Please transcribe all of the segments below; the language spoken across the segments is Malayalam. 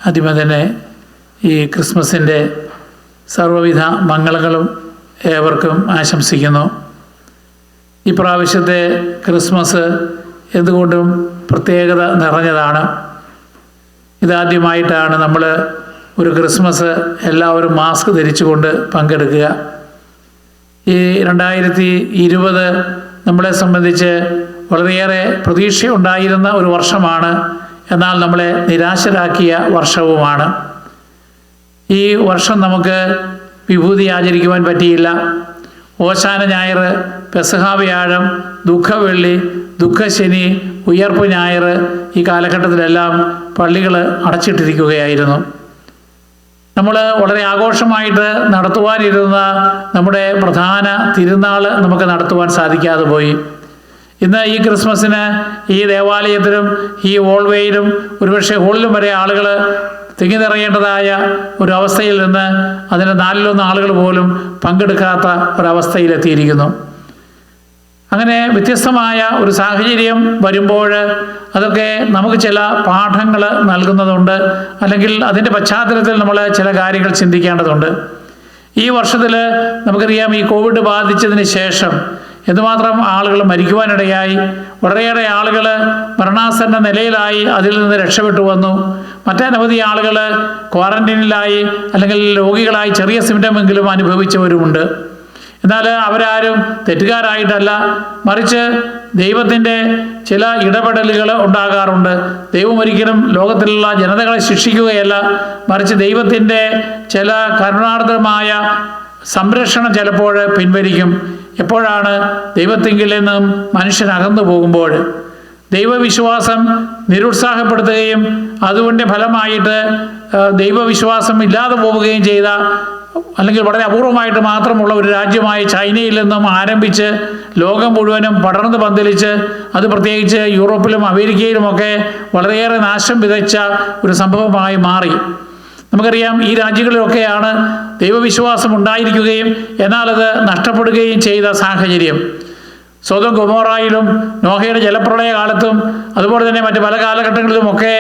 ആദ്യമേ തന്നെ ഈ ക്രിസ്മസിൻ്റെ സർവ്വവിധ മംഗളങ്ങളും ഏവർക്കും ആശംസിക്കുന്നു. ഈ പ്രാവശ്യത്തെ ക്രിസ്മസ് എന്തുകൊണ്ടും പ്രത്യേകത നിറഞ്ഞതാണ്. ഇതാദ്യമായിട്ടാണ് നമ്മൾ ഒരു ക്രിസ്മസ് എല്ലാവരും മാസ്ക് ധരിച്ചുകൊണ്ട് പങ്കെടുക്കുക. ഈ 2020 നമ്മളെ സംബന്ധിച്ച് വളരെയേറെ പ്രതീക്ഷയുണ്ടായിരുന്ന ഒരു വർഷമാണ്. എന്നാൽ നമ്മളെ നിരാശരാക്കിയ വർഷവുമാണ്. ഈ വർഷം നമുക്ക് വിഭൂതി ആചരിക്കുവാൻ പറ്റിയില്ല. ഓശാന ഞായർ, പെസഹ വ്യാഴം, ദുഃഖവെള്ളി, ദുഃഖശനി, ഉയർപ്പ് ഞായർ ഈ കാലഘട്ടത്തിലെല്ലാം പള്ളികൾ അടച്ചിട്ടിരിക്കുകയായിരുന്നു. നമ്മൾ വളരെ ആഘോഷമായിട്ട് നടത്തുവാനിരുന്ന നമ്മുടെ പ്രധാന തിരുനാൾ നമുക്ക് നടത്തുവാൻ സാധിക്കാതെ പോയി. ഇന്ന് ഈ ക്രിസ്മസിന് ഈ ദേവാലയത്തിലും ഈ ഹോൾവേയിലും ഒരുപക്ഷെ ഹോളിലും വരെ ആളുകൾ തിങ്ങി നിറയേണ്ടതായ ഒരവസ്ഥയിൽ നിന്ന് അതിന് 4-1 ആളുകൾ പോലും പങ്കെടുക്കാത്ത ഒരവസ്ഥയിലെത്തിയിരിക്കുന്നു. അങ്ങനെ വ്യത്യസ്തമായ ഒരു സാഹചര്യം വരുമ്പോൾ അതൊക്കെ നമുക്ക് ചില പാഠങ്ങൾ നൽകുന്നതുണ്ട്, അല്ലെങ്കിൽ അതിൻ്റെ പശ്ചാത്തലത്തിൽ നമ്മൾ ചില കാര്യങ്ങൾ ചിന്തിക്കേണ്ടതുണ്ട്. ഈ വർഷത്തിൽ നമുക്കറിയാം, ഈ കോവിഡ് ബാധിച്ചതിന് ശേഷം എന്തുമാത്രം ആളുകൾ മരിക്കുവാനിടയായി. വളരെയേറെ ആളുകൾ മരണാസന്ന നിലയിലായി അതിൽ നിന്ന് രക്ഷപ്പെട്ടു വന്നു. മറ്റനവധി ആളുകൾ ക്വാറന്റൈനിലായി അല്ലെങ്കിൽ രോഗികളായി ചെറിയ സിംറ്റമെങ്കിലും അനുഭവിച്ചവരുമുണ്ട്. എന്നാൽ അവരാരും തെറ്റുകാരായിട്ടല്ല, മറിച്ച് ദൈവത്തിൻ്റെ ചില ഇടപെടലുകൾ ഉണ്ടാകാറുണ്ട്. ദൈവം ഒരിക്കലും ലോകത്തിലുള്ള ജനതകളെ ശിക്ഷിക്കുകയല്ല, മറിച്ച് ദൈവത്തിൻ്റെ ചില കരുണാർദ്രമായ സംരക്ഷണം ചിലപ്പോൾ പിൻവലിക്കും. എപ്പോഴാണ്? ദൈവത്തിങ്കിൽ നിന്നും മനുഷ്യൻ അകന്നു പോകുമ്പോൾ. ദൈവവിശ്വാസം നിരുത്സാഹപ്പെടുത്തുകയും അതുകൊണ്ട് ഫലമായിട്ട് ദൈവവിശ്വാസം ഇല്ലാതെ പോവുകയും ചെയ്ത, അല്ലെങ്കിൽ വളരെ അപൂർവമായിട്ട് മാത്രമുള്ള ഒരു രാജ്യമായ ചൈനയിൽ നിന്നും ആരംഭിച്ച് ലോകം മുഴുവനും പടർന്ന് പന്തലിച്ച് അത് പ്രത്യേകിച്ച് യൂറോപ്പിലും അമേരിക്കയിലുമൊക്കെ വളരെയേറെ നാശം വിതച്ച ഒരു സംഭവമായി മാറി. നമുക്കറിയാം, ഈ രാജ്യങ്ങളിലൊക്കെയാണ് ദൈവവിശ്വാസം ഉണ്ടായിരിക്കുകയും എന്നാൽ അത് നഷ്ടപ്പെടുകയും ചെയ്ത സാഹചര്യം. സൊദോം ഗൊമോറയിലും നോഹയുടെ ജലപ്രളയ കാലത്തും അതുപോലെ തന്നെ മറ്റ് പല കാലഘട്ടങ്ങളിലുമൊക്കെ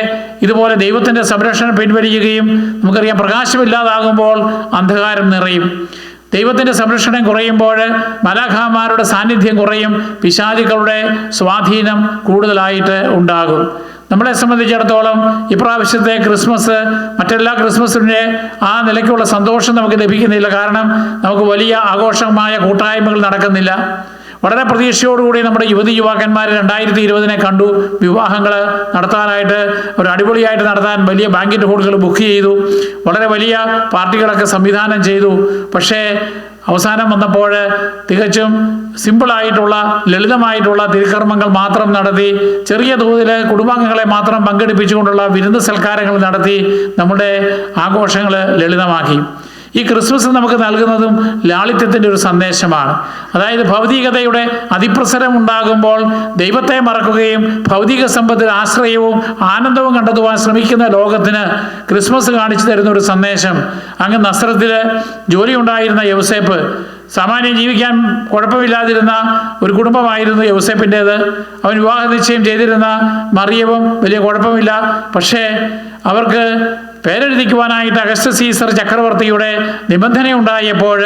ഇതുപോലെ ദൈവത്തിൻ്റെ സംരക്ഷണം പിൻവലിക്കുകയും, നമുക്കറിയാം, പ്രകാശമില്ലാതാകുമ്പോൾ അന്ധകാരം നിറയും. ദൈവത്തിൻ്റെ സംരക്ഷണം കുറയുമ്പോൾ മലാഖമാരുടെ സാന്നിധ്യം കുറയും, പിശാചുക്കളുടെ സ്വാധീനം കൂടുതലായിട്ട് ഉണ്ടാകും. നമ്മളെ സംബന്ധിച്ചിടത്തോളം ഇപ്രാവശ്യത്തെ ക്രിസ്മസ് മറ്റെല്ലാ ക്രിസ്മസിൻ്റെ ആ നിലയ്ക്കുള്ള സന്തോഷം നമുക്ക് ലഭിക്കുന്നില്ല. കാരണം നമുക്ക് വലിയ ആഘോഷമായ കൂട്ടായ്മകൾ നടക്കുന്നില്ല. വളരെ പ്രതീക്ഷയോടുകൂടി നമ്മുടെ യുവതി-യുവാക്കന്മാർ 2020 കണ്ടു. വിവാഹങ്ങൾ നടത്താനായിട്ട് ഒരു അടിപൊളിയായിട്ട് നടത്താൻ വലിയ ബാങ്കറ്റ് ഹോളുകൾ ബുക്ക് ചെയ്തു, വളരെ വലിയ പാർട്ടികളൊക്കെ സംവിധാനം ചെയ്തു. പക്ഷേ അവസാനം വന്നപ്പോൾ തികച്ചും സിമ്പിളായിട്ടുള്ള ലളിതമായിട്ടുള്ള തിരുക്കർമ്മങ്ങൾ മാത്രം നടത്തി, ചെറിയ തോതിൽ കുടുംബാംഗങ്ങളെ മാത്രം പങ്കെടുപ്പിച്ചുകൊണ്ടുള്ള വിരുന്ന് സൽക്കാരങ്ങൾ നടത്തി നമ്മുടെ ആഘോഷങ്ങൾ ലളിതമാക്കി. ഈ ക്രിസ്മസ് നമുക്ക് നൽകുന്നതും ലാളിത്യത്തിൻ്റെ ഒരു സന്ദേശമാണ്. അതായത് ഭൗതികതയുടെ അതിപ്രസരം ഉണ്ടാകുമ്പോൾ ദൈവത്തെ മറക്കുകയും ഭൗതിക സമ്പത്തിൽ ആശ്രയവും ആനന്ദവും കണ്ടെത്തുവാൻ ശ്രമിക്കുന്ന ലോകത്തിന് ക്രിസ്മസ് കാണിച്ചു തരുന്ന ഒരു സന്ദേശം. അങ്ങ് നസ്രത്തിൽ ജോലി ഉണ്ടായിരുന്ന യൗസേപ്പ്, സാമാന്യം ജീവിക്കാൻ കുഴപ്പമില്ലാതിരുന്ന ഒരു കുടുംബമായിരുന്നു യൗസേപ്പിൻ്റേത്. അവൻ വിവാഹ നിശ്ചയം ചെയ്തിരുന്ന മറിയവും വലിയ കുഴപ്പമില്ല. പക്ഷേ അവർക്ക് പേരെഴുതിക്കുവാനായിട്ട് അഗസ്റ്റസ് സീസർ ചക്രവർത്തിയുടെ നിബന്ധനയുണ്ടായപ്പോൾ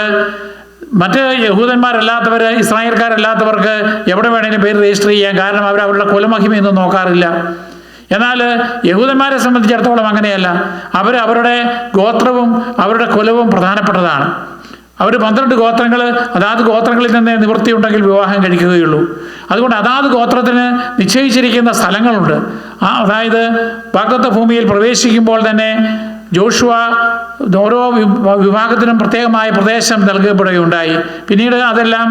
മറ്റ് യഹൂദന്മാരല്ലാത്തവർ, ഇസ്രായേൽക്കാരല്ലാത്തവർക്ക് എവിടെ വേണമെങ്കിലും പേര് രജിസ്റ്റർ ചെയ്യാം. കാരണം അവരുടെ കുലമഹിമയൊന്നും നോക്കാറില്ല. എന്നാൽ യഹൂദന്മാരെ സംബന്ധിച്ചിടത്തോളം അങ്ങനെയല്ല. അവരുടെ ഗോത്രവും അവരുടെ കുലവും പ്രധാനപ്പെട്ടതാണ്. അവർ 12 ഗോത്രങ്ങൾ, അതാത് ഗോത്രങ്ങളിൽ നിന്ന് നിവൃത്തിയുണ്ടെങ്കിൽ വിവാഹം കഴിക്കുകയുള്ളൂ. അതുകൊണ്ട് അതാത് ഗോത്രത്തിന് നിശ്ചയിച്ചിരിക്കുന്ന സ്ഥലങ്ങളുണ്ട്. അതായത് വാഗ്ദത്ത ഭൂമിയിൽ പ്രവേശിക്കുമ്പോൾ തന്നെ ജോഷുവ ഓരോ വിഭാഗത്തിനും പ്രത്യേകമായ പ്രദേശം നൽകപ്പെടുകയുണ്ടായി. പിന്നീട് അതെല്ലാം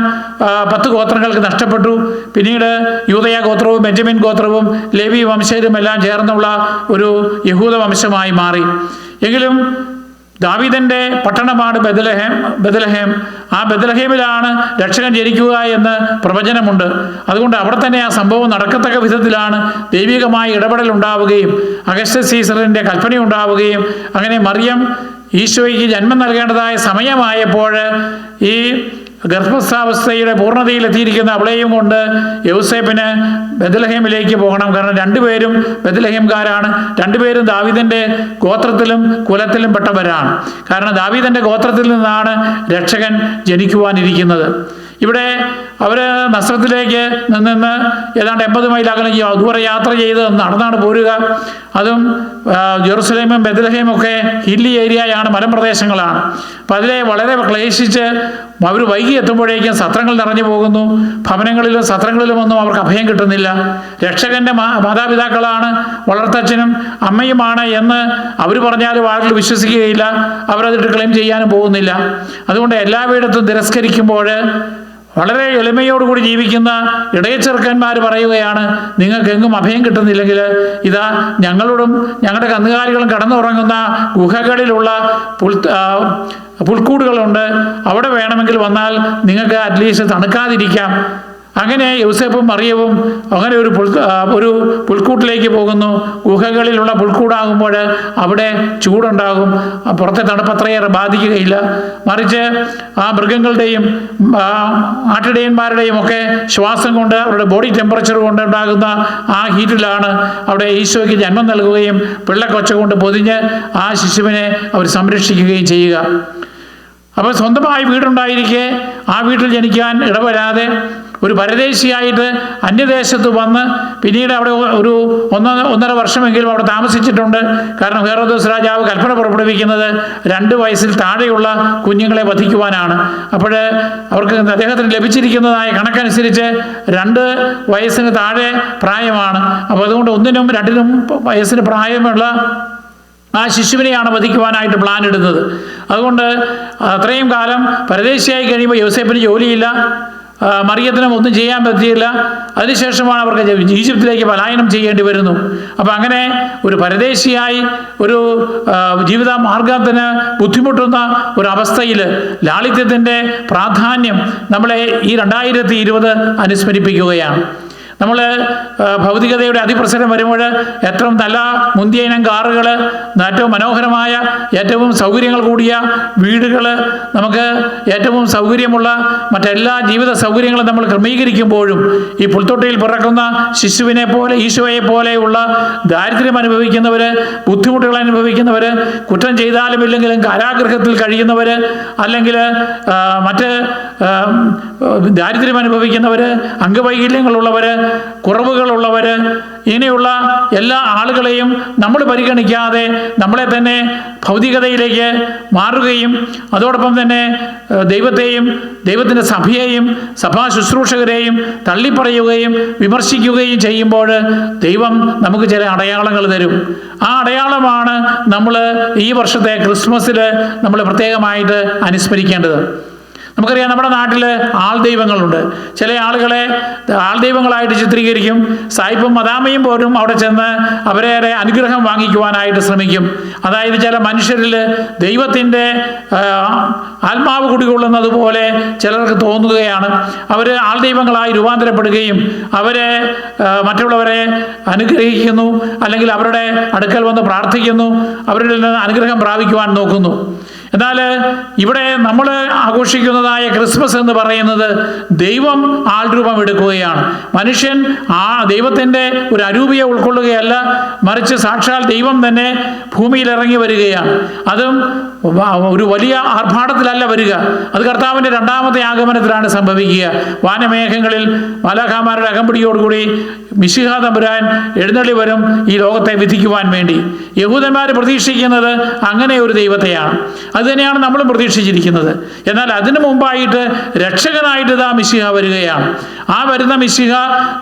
10 ഗോത്രങ്ങൾക്ക് നഷ്ടപ്പെട്ടു. പിന്നീട് യൂദയ ഗോത്രവും ബെഞ്ചമിൻ ഗോത്രവും ലേവി വംശജരും എല്ലാം ചേർന്നുള്ള ഒരു യഹൂദ വംശമായി മാറി. എങ്കിലും ദാവീദിന്റെ പട്ടണമാണ് ബെത്ലഹേം. ആ ബെത്ലഹേമിലാണ് രക്ഷകൻ ജനിക്കുക എന്ന് പ്രവചനമുണ്ട്. അതുകൊണ്ട് അവിടെ തന്നെ ആ സംഭവം നടക്കത്തക്ക വിധത്തിലാണ് ദൈവികമായ ഇടപെടൽ ഉണ്ടാവുകയും അഗസ്റ്റസ് സീസറിൻ്റെ കൽപ്പന ഉണ്ടാവുകയും അങ്ങനെ മറിയം ഈശോയ്ക്ക് ജന്മം നൽകേണ്ടതായ സമയമായപ്പോൾ ഈ ഗർഭസ്ഥാവസ്ഥയുടെ പൂർണ്ണതയിലെത്തിയിരിക്കുന്ന അവളെയും കൊണ്ട് യൗസേപ്പിന് ബെത്ലഹേമിലേക്ക് പോകണം. കാരണം രണ്ടുപേരും ബെത്ലഹേംകാരാണ്, രണ്ടുപേരും ദാവീദിൻ്റെ ഗോത്രത്തിലും കുലത്തിലും പെട്ടവരാണ്. കാരണം ദാവീദിൻ്റെ ഗോത്രത്തിൽ നിന്നാണ് രക്ഷകൻ ജനിക്കുവാനിരിക്കുന്നത്. ഇവിടെ അവർ നസ്രത്തിലേക്ക് നിന്ന് ഏതാണ്ട് 80 മൈൽ അകലെ ദൂരെ യാത്ര ചെയ്ത് നടന്നാണ് പോരുക. അതും ജെറുസലേമും ബെത്ലഹേമും ഒക്കെ ഹില്ലി ഏരിയയാണ്, മലമ്പ്രദേശങ്ങളാണ്. അപ്പം അതിലെ വളരെ ക്ലേശിച്ച് അവർ വൈകി എത്തുമ്പോഴേക്കും സത്രങ്ങൾ നിറഞ്ഞു പോകുന്നു. ഭവനങ്ങളിലും സത്രങ്ങളിലുമൊന്നും അവർക്ക് അഭയം കിട്ടുന്നില്ല. രക്ഷകൻ്റെ മാതാപിതാക്കളാണ്, വളർത്തച്ഛനും അമ്മയുമാണ് എന്ന് അവർ പറഞ്ഞാലും ആളുകൾ വിശ്വസിക്കുകയില്ല. അവരതിട്ട് ക്ലെയിം ചെയ്യാനും പോകുന്നില്ല. അതുകൊണ്ട് എല്ലായിടത്തും തിരസ്കരിക്കുമ്പോൾ വളരെ എളിമയോടുകൂടി ജീവിക്കുന്ന ഇടയച്ചെറുക്കന്മാർ പറയുകയാണ്, നിങ്ങൾക്കെങ്ങും അഭയം കിട്ടുന്നില്ലെങ്കിൽ ഇതാ ഞങ്ങളോടും ഞങ്ങളുടെ കന്നുകാലികളും കടന്നുറങ്ങുന്ന ഗുഹകളിലുള്ള പുൽക്കൂടുകളുണ്ട്, അവിടെ വേണമെങ്കിൽ വന്നാൽ നിങ്ങൾക്ക് അറ്റ്ലീസ്റ്റ് തണുക്കാതിരിക്കാം. അങ്ങനെ യൗസേപ്പും മറിയവും അങ്ങനെ ഒരു പുൽക്കൂട്ടിലേക്ക് പോകുന്നു. ഗുഹകളിലുള്ള പുൽക്കൂടാകുമ്പോൾ അവിടെ ചൂടുണ്ടാകും, പുറത്തെ തണുപ്പ് അത്രയേറെ ബാധിക്കുകയില്ല. മറിച്ച് ആ മൃഗങ്ങളുടെയും ആട്ടിടയന്മാരുടെയും ഒക്കെ ശ്വാസം കൊണ്ട് അവരുടെ ബോഡി ടെമ്പറേച്ചർ കൊണ്ട് ഉണ്ടാകുന്ന ആ ഹീറ്റിലാണ് അവിടെ ഈശോയ്ക്ക് ജന്മം നൽകുകയും പിള്ളക്കൊച്ച കൊണ്ട് പൊതിഞ്ഞ് ആ ശിശുവിനെ അവർ സംരക്ഷിക്കുകയും ചെയ്യുക. അപ്പോൾ സ്വന്തമായി വീടുണ്ടായിരിക്കെ ആ വീട്ടിൽ ജനിക്കാൻ ഇടവരാതെ ഒരു പരദേശിയായിട്ട് അന്യദേശത്ത് വന്ന് പിന്നീട് അവിടെ ഒരു 1.5 വർഷമെങ്കിലും അവിടെ താമസിച്ചിട്ടുണ്ട്. കാരണം ഹെറോദോസ് രാജാവ് കൽപ്പന പുറപ്പെടുവിക്കുന്നത് 2 വയസ്സിൽ താഴെയുള്ള കുഞ്ഞുങ്ങളെ വധിക്കുവാനാണ്. അപ്പോൾ അവർക്ക് അദ്ദേഹത്തിന് ലഭിച്ചിരിക്കുന്നതായ കണക്കനുസരിച്ച് 2 വയസ്സിന് താഴെ പ്രായമാണ്. അപ്പോൾ അതുകൊണ്ട് 1നും 2നും വയസ്സിന് പ്രായമുള്ള ആ ശിശുവിനെയാണ് വധിക്കുവാനായിട്ട് പ്ലാൻ ഇടുന്നത്. അതുകൊണ്ട് അത്രയും കാലം പരദേശിയായി കഴിയുമ്പോൾ യോസേപ്പിന് ജോലിയില്ല, മറിയത്തിനും ഒന്നും ചെയ്യാൻ പറ്റിയില്ല. അതിനുശേഷമാണ് അവർക്ക് ഈജിപ്തിലേക്ക് പലായനം ചെയ്യേണ്ടി വരുന്നു. അപ്പം അങ്ങനെ ഒരു പരദേശിയായി ഒരു ജീവിത മാർഗത്തിന് ബുദ്ധിമുട്ടുന്ന ഒരവസ്ഥയിൽ ലാളിത്യത്തിൻ്റെ പ്രാധാന്യം നമ്മളെ ഈ 2020 അനുസ്മരിപ്പിക്കുകയാണ്. നമ്മൾ ഭൗതികതയുടെ അതിപ്രസരം വരുമ്പോൾ ഏറ്റവും നല്ല മുന്തിയ ഇനം കാറുകൾ, ഏറ്റവും മനോഹരമായ ഏറ്റവും സൗകര്യങ്ങൾ കൂടിയ വീടുകൾ, നമുക്ക് ഏറ്റവും സൗകര്യമുള്ള മറ്റെല്ലാ ജീവിത സൗകര്യങ്ങളും നമ്മൾ ക്രമീകരിക്കുമ്പോഴും ഈ പുൽത്തൊട്ടിയിൽ പിറക്കുന്ന ശിശുവിനെ പോലെ ഈശോയെ പോലെയുള്ള ദാരിദ്ര്യം അനുഭവിക്കുന്നവർ, ബുദ്ധിമുട്ടുകൾ അനുഭവിക്കുന്നവർ, കുറ്റം ചെയ്താലും ഇല്ലെങ്കിലും കാരാഗൃഹത്തിൽ കഴിയുന്നവർ, അല്ലെങ്കിൽ മറ്റ് ദാരിദ്ര്യം അനുഭവിക്കുന്നവർ, അംഗവൈകല്യങ്ങളുള്ളവർ, കുറവുകളുള്ളവർ, ഇങ്ങനെയുള്ള എല്ലാ ആളുകളെയും നമ്മൾ പരിഗണിക്കാതെ നമ്മളെ തന്നെ ഭൗതികതയിലേക്ക് മാറുകയും അതോടൊപ്പം തന്നെ ദൈവത്തെയും ദൈവത്തിൻ്റെ സഭയെയും സഭാ ശുശ്രൂഷകരെയും തള്ളിപ്പറയുകയും വിമർശിക്കുകയും ചെയ്യുമ്പോൾ ദൈവം നമുക്ക് ചില അടയാളങ്ങൾ തരും. ആ അടയാളമാണ് നമ്മൾ ഈ വർഷത്തെ ക്രിസ്മസിൽ നമ്മൾ പ്രത്യേകമായിട്ട് അനുസ്മരിക്കേണ്ടത്. നമുക്കറിയാം, നമ്മുടെ നാട്ടിൽ ആൾദൈവങ്ങളുണ്ട്. ചില ആളുകളെ ആൾദൈവങ്ങളായിട്ട് ചിത്രീകരിക്കും. സായിപ്പും മദാമയും പോലും അവിടെ ചെന്ന് അവരെ അനുഗ്രഹം വാങ്ങിക്കുവാനായിട്ട് ശ്രമിക്കും. അതായത് ചില മനുഷ്യരിൽ ദൈവത്തിൻ്റെ ആത്മാവ് കുടികൊള്ളുന്നത് പോലെ ചിലർക്ക് തോന്നുകയാണ്. അവർ ആൾദൈവങ്ങളായി രൂപാന്തരപ്പെടുകയും അവരെ മറ്റുള്ളവരെ അനുഗ്രഹിക്കുന്നു, അല്ലെങ്കിൽ അവരുടെ അടുക്കൽ വന്ന് പ്രാർത്ഥിക്കുന്നു, അവരിൽ നിന്ന് അനുഗ്രഹം പ്രാപിക്കുവാൻ നോക്കുന്നു. എന്നാൽ ഇവിടെ നമ്മൾ ആഘോഷിക്കുന്നതായ ക്രിസ്മസ് എന്ന് പറയുന്നത് ദൈവം ആൾരൂപം എടുക്കുകയാണ്. മനുഷ്യൻ ആ ദൈവത്തിൻ്റെ ഒരു അരൂപിയെ ഉൾക്കൊള്ളുകയല്ല, മറിച്ച് സാക്ഷാൽ ദൈവം തന്നെ ഭൂമിയിൽ ഇറങ്ങി വരികയാണ്. അതും ഒരു വലിയ ആർഭാടത്തിലല്ല വരിക, അത് കർത്താവിൻ്റെ 2ാമത്തെ ആഗമനത്തിലാണ് സംഭവിക്കുക. വാനമേഘങ്ങളിൽ മാലാഖമാരുടെ അകമ്പടിയോടുകൂടി മിശിഹാ തമ്പുരാൻ എഴുന്നള്ളി വരും ഈ ലോകത്തെ വിധിക്കുവാൻ വേണ്ടി. യഹൂദന്മാർ പ്രതീക്ഷിക്കുന്നത് അങ്ങനെ ഒരു ദൈവത്തെയാണ്. അതുതന്നെയാണ് നമ്മളും പ്രതീക്ഷിച്ചിരിക്കുന്നത്. എന്നാൽ അതിനു മുമ്പായിട്ട് രക്ഷകനായിട്ട് ഇതാ മിശിഹ വരികയാണ്. ആ വരുന്ന മിശിഹ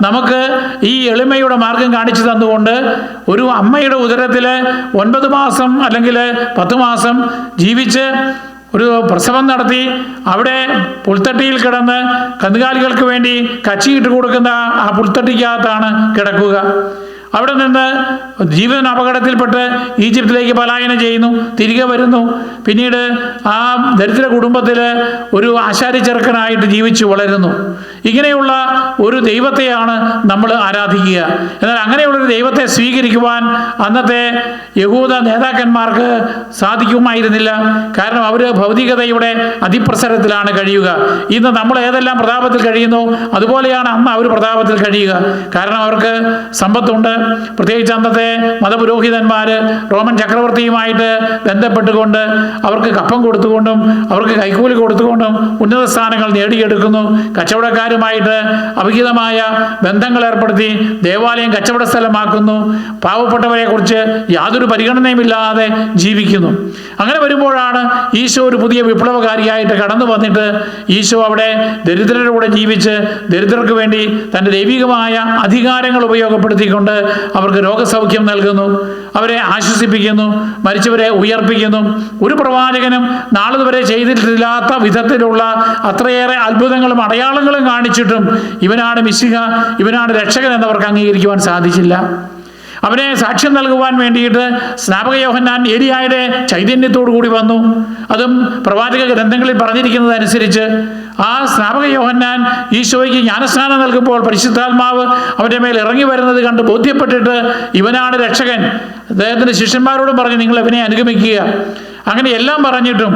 നമുക്ക് ഈ എളിമയുടെ മാർഗം കാണിച്ചു തന്നുകൊണ്ട് ഒരു അമ്മയുടെ ഉദരത്തിൽ 9 മാസം അല്ലെങ്കിൽ 10 മാസം ജീവിച്ച് ഒരു പ്രസവം നടത്തി അവിടെ പുൽത്തട്ടിയിൽ കിടന്ന് കന്നുകാലികൾക്ക് വേണ്ടി കച്ചിയിട്ട് കൊടുക്കുന്ന ആ പുൽത്തട്ടിക്കകത്താണ് കിടക്കുക. അവിടെ നിന്ന് ജീവൻ അപകടത്തിൽപ്പെട്ട് ഈജിപ്തിലേക്ക് പലായനം ചെയ്യുന്നു, തിരികെ വരുന്നു. പിന്നീട് ആ ദരിദ്ര കുടുംബത്തിൽ ഒരു ആശാരി ചെറുക്കനായിട്ട് ജീവിച്ചു വളരുന്നു. ഇങ്ങനെയുള്ള ഒരു ദൈവത്തെയാണ് നമ്മൾ ആരാധിക്കുക. എന്നാൽ അങ്ങനെയുള്ളൊരു ദൈവത്തെ സ്വീകരിക്കുവാൻ അന്നത്തെ യഹൂദ നേതാക്കന്മാർക്ക് സാധിക്കുമായിരുന്നില്ല. കാരണം അവർ ഭൗതികതയുടെ അതിപ്രസരത്തിലാണ് കഴിയുക. ഇന്ന് നമ്മൾ ഏതെല്ലാം പ്രതാപത്തിൽ കഴിയുന്നു അതുപോലെയാണ് അന്ന് അവർ പ്രതാപത്തിൽ കഴിയുക. കാരണം അവർക്ക് സമ്പത്തുണ്ട്. പ്രത്യേകിച്ച് അന്നത്തെ മതപുരോഹിതന്മാർ റോമൻ ചക്രവർത്തിയുമായിട്ട് ബന്ധപ്പെട്ടുകൊണ്ട് അവർക്ക് കപ്പം കൊടുത്തുകൊണ്ടും അവർക്ക് കൈക്കൂലി കൊടുത്തുകൊണ്ടും ഉന്നത സ്ഥാനങ്ങൾ നേടിയെടുക്കുന്നു. കച്ചവടക്കാരുമായിട്ട് അവിഹിതമായ ബന്ധങ്ങൾ ഏർപ്പെടുത്തി ദേവാലയം കച്ചവട സ്ഥലമാക്കുന്നു. പാവപ്പെട്ടവരെ കുറിച്ച് യാതൊരു പരിഗണനയുമില്ലാതെ ജീവിക്കുന്നു. അങ്ങനെ വരുമ്പോഴാണ് ഈശോ ഒരു പുതിയ വിപ്ലവകാരിയായിട്ട് കടന്നു വന്നിട്ട് ഈശോ അവിടെ ദരിദ്രരുടെ കൂടെ ജീവിച്ച് ദരിദ്രർക്ക് വേണ്ടി തൻ്റെ ദൈവികമായ അധികാരങ്ങൾ ഉപയോഗപ്പെടുത്തിക്കൊണ്ട് അവർക്ക് രോഗസൗഖ്യം നൽകുന്നു, അവരെ ആശ്വസിപ്പിക്കുന്നു, മരിച്ചവരെ ഉയർപ്പിക്കുന്നു. ഒരു പ്രവാചകനും നാളിതുവരെ ചെയ്തിട്ടില്ലാത്ത വിധത്തിലുള്ള അത്രയേറെ അത്ഭുതങ്ങളും അടയാളങ്ങളും കാണിച്ചിട്ടും ഇവനാണ് മിശിഹ, ഇവനാണ് രക്ഷകൻ എന്നവർക്ക് അംഗീകരിക്കുവാൻ സാധിച്ചില്ല. അവനെ സാക്ഷ്യം നൽകുവാൻ വേണ്ടിയിട്ട് സ്നാപക യോഹന്നാൻ ഏലിയായുടെ ചൈതന്യത്തോടു കൂടി വന്നു. അതും പ്രവാചക ഗ്രന്ഥങ്ങളിൽ പറഞ്ഞിരിക്കുന്നതനുസരിച്ച് ആ സ്നാപക യോഹന്നാൻ ഈശോയ്ക്ക് ജ്ഞാനസ്നാനം നൽകുമ്പോൾ പരിശുദ്ധാത്മാവ് അവൻ്റെ മേൽ ഇറങ്ങി വരുന്നത് കണ്ട് ബോധ്യപ്പെട്ടിട്ട് ഇവനാണ് രക്ഷകൻ. അദ്ദേഹത്തിൻ്റെ ശിഷ്യന്മാരോടും പറഞ്ഞു, നിങ്ങൾ ഇവനെ അനുഗമിക്കുക. അങ്ങനെ എല്ലാം പറഞ്ഞിട്ടും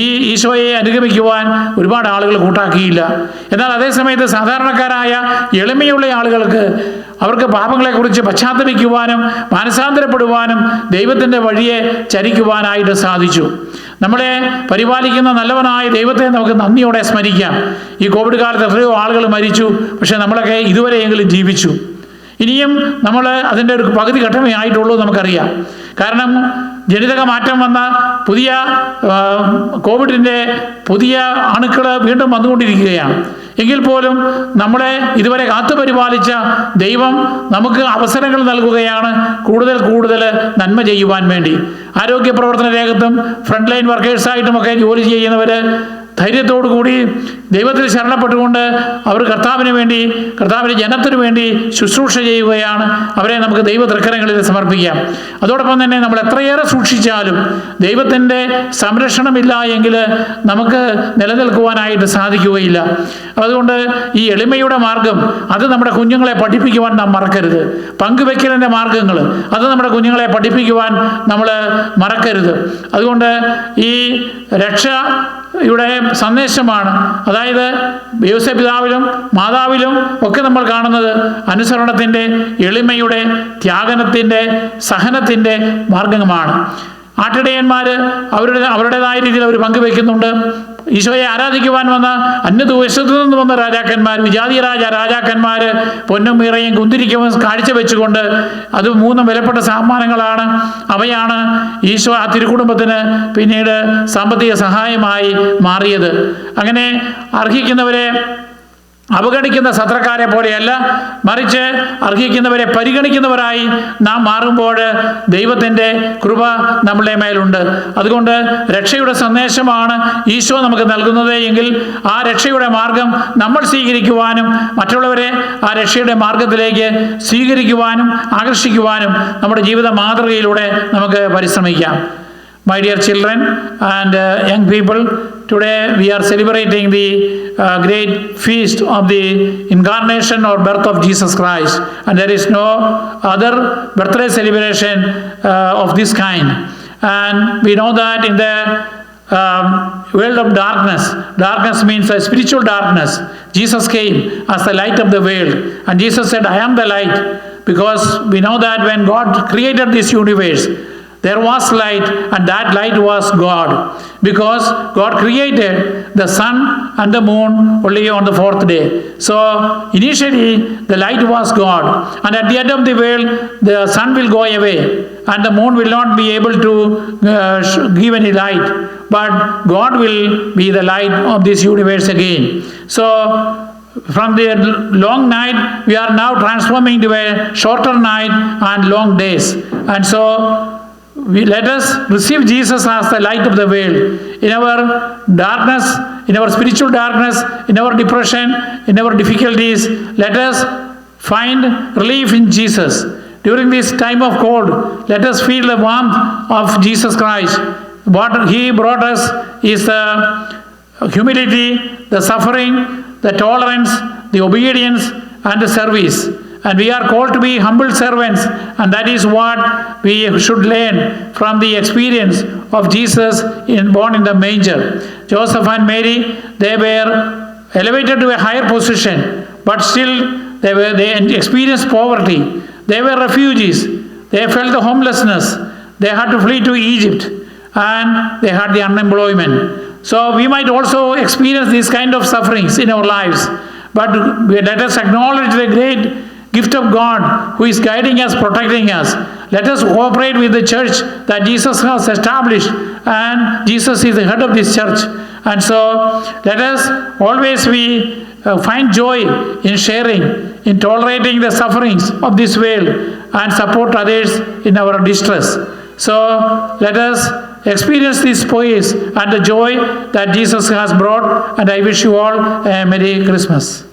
ഈ ഈശോയെ അനുഗമിക്കുവാൻ ഒരുപാട് ആളുകൾ കൂട്ടാക്കിയില്ല. എന്നാൽ അതേസമയത്ത് സാധാരണക്കാരായ എളിമയുള്ള ആളുകൾക്ക് അവർക്ക് പാപങ്ങളെക്കുറിച്ച് പശ്ചാത്തപിക്കുവാനും മാനസാന്തരപ്പെടുവാനും ദൈവത്തിൻ്റെ വഴിയെ ചരിക്കുവാനായിട്ട് സാധിച്ചു. നമ്മളെ പരിപാലിക്കുന്ന നല്ലവനായ ദൈവത്തെ നമുക്ക് നന്ദിയോടെ സ്മരിക്കാം. ഈ കോവിഡ് കാലത്ത് എത്രയോ ആളുകൾ മരിച്ചു, പക്ഷെ നമ്മളൊക്കെ ഇതുവരെയെങ്കിലും ജീവിച്ചു. ഇനിയും നമ്മൾ അതിൻ്റെ ഒരു പകുതി ഘട്ടമേ ആയിട്ടുള്ളൂ നമുക്കറിയാം. കാരണം ജനിതക മാറ്റം വന്ന പുതിയ കോവിഡിൻ്റെ പുതിയ അണുക്കൾ വീണ്ടും വന്നുകൊണ്ടിരിക്കുകയാണ്. എങ്കിൽ പോലും നമ്മളെ ഇതുവരെ കാത്തുപരിപാലിച്ച ദൈവം നമുക്ക് അവസരങ്ങൾ നൽകുകയാണ് കൂടുതൽ കൂടുതൽ നന്മ ചെയ്യുവാൻ വേണ്ടി. ആരോഗ്യ പ്രവർത്തന രംഗത്തും ഫ്രണ്ട് ലൈൻ വർക്കേഴ്സായിട്ടുമൊക്കെ ജോലി ചെയ്യുന്നവർ ധൈര്യത്തോടു കൂടി ദൈവത്തിൽ ശരണപ്പെട്ടുകൊണ്ട് അവർ കർത്താവിന് വേണ്ടി, കർത്താവിൻ്റെ ജനത്തിനു വേണ്ടി ശുശ്രൂഷ ചെയ്യുകയാണ്. അവരെ നമുക്ക് ദൈവ തൃക്കരങ്ങളിൽ സമർപ്പിക്കാം. അതോടൊപ്പം തന്നെ നമ്മൾ എത്രയേറെ സൂക്ഷിച്ചാലും ദൈവത്തിൻ്റെ സംരക്ഷണമില്ല എങ്കിൽ നമുക്ക് നിലനിൽക്കുവാനായിട്ട് സാധിക്കുകയില്ല. അതുകൊണ്ട് ഈ എളിമയുടെ മാർഗം അത് നമ്മുടെ കുഞ്ഞുങ്ങളെ പഠിപ്പിക്കുവാൻ നാം മറക്കരുത്. പങ്കുവെക്കലിൻ്റെ മാർഗങ്ങൾ അത് നമ്മുടെ കുഞ്ഞുങ്ങളെ പഠിപ്പിക്കുവാൻ നമ്മൾ മറക്കരുത്. അതുകൊണ്ട് ഈ രക്ഷയുടെ സന്ദേശമാണ്, അതായത് യോസേപ്പിതാവിലും മാതാവിലും ഒക്കെ നമ്മൾ കാണുന്നത് അനുസരണത്തിൻ്റെ, എളിമയുടെ, ത്യാഗനത്തിൻ്റെ, സഹനത്തിൻ്റെ മാർഗമാണ്. ആട്ടിടയന്മാർ അവരുടേതായ രീതിയിൽ അവർ പങ്കുവെക്കുന്നുണ്ട്. ഈശോയെ ആരാധിക്കുവാൻ വന്ന അന്യദേശത്തു നിന്ന് വന്ന രാജാക്കന്മാർ, വിജാതീയ രാജാക്കന്മാർ പൊന്നും മീറയും കുന്തിരിക്കവും കാഴ്ചവെച്ചുകൊണ്ട്, അത് 3 വിലപ്പെട്ട സമ്മാനങ്ങളാണ്. അവയാണ് ഈശോ ആ തിരുക്കുടുംബത്തിന് പിന്നീട് സാമ്പത്തിക സഹായമായി മാറിയത്. അങ്ങനെ അർഹിക്കുന്നവരെ അവഗണിക്കുന്ന സത്രക്കാരെ പോലെയല്ല, മറിച്ച് അർഹിക്കുന്നവരെ പരിഗണിക്കുന്നവരായി നാം മാറുമ്പോൾ ദൈവത്തിൻ്റെ കൃപ നമ്മളുടെ മേലുണ്ട്. അതുകൊണ്ട് രക്ഷയുടെ സന്ദേശമാണ് ഈശോ നമുക്ക് നൽകുന്നത് എങ്കിൽ ആ രക്ഷയുടെ മാർഗം നമ്മൾ സ്വീകരിക്കുവാനും മറ്റുള്ളവരെ ആ രക്ഷയുടെ മാർഗത്തിലേക്ക് സ്വീകരിക്കുവാനും ആകർഷിക്കുവാനും നമ്മുടെ ജീവിത മാതൃകയിലൂടെ നമുക്ക് പരിശ്രമിക്കാം. My dear children and young people, today we are celebrating the great feast of the incarnation or birth of Jesus Christ, and there is no other birthday celebration of this kind. And we know that in the world of darkness means a spiritual darkness. Jesus came as the light of the world, and Jesus said, I am the light, because we know that when God created this universe, there was light, and that light was God, because God created the sun and the moon only on the 4th day. So initially the light was God, and at the end of the world the sun will go away and the moon will not be able to give any light, but God will be the light of this universe again. So from the long night we are now transforming to a shorter night and long days, and so let us receive Jesus as the light of the world. In our darkness, in our spiritual darkness, in our depression, in our difficulties, let us find relief in Jesus. During this time of cold, let us feel the warmth of Jesus Christ. What He brought us is the humility, the suffering, the tolerance, the obedience, and the service. And we are called to be humble servants, and that is what we should learn from the experience of Jesus born in the manger. Joseph and Mary, they were elevated to a higher position, but still they experienced poverty. They were refugees. They felt the homelessness. They had to flee to Egypt, and they had the unemployment. So we might also experience these kind of sufferings in our lives, but let us acknowledge the great gift of God who is guiding us, protecting us. Let us cooperate with the church that Jesus has established, and Jesus is the head of this church. And so let us always find joy in sharing, in tolerating the sufferings of this world, and support others in our distress. So let us experience this peace and the joy that Jesus has brought, and I wish you all a Merry Christmas.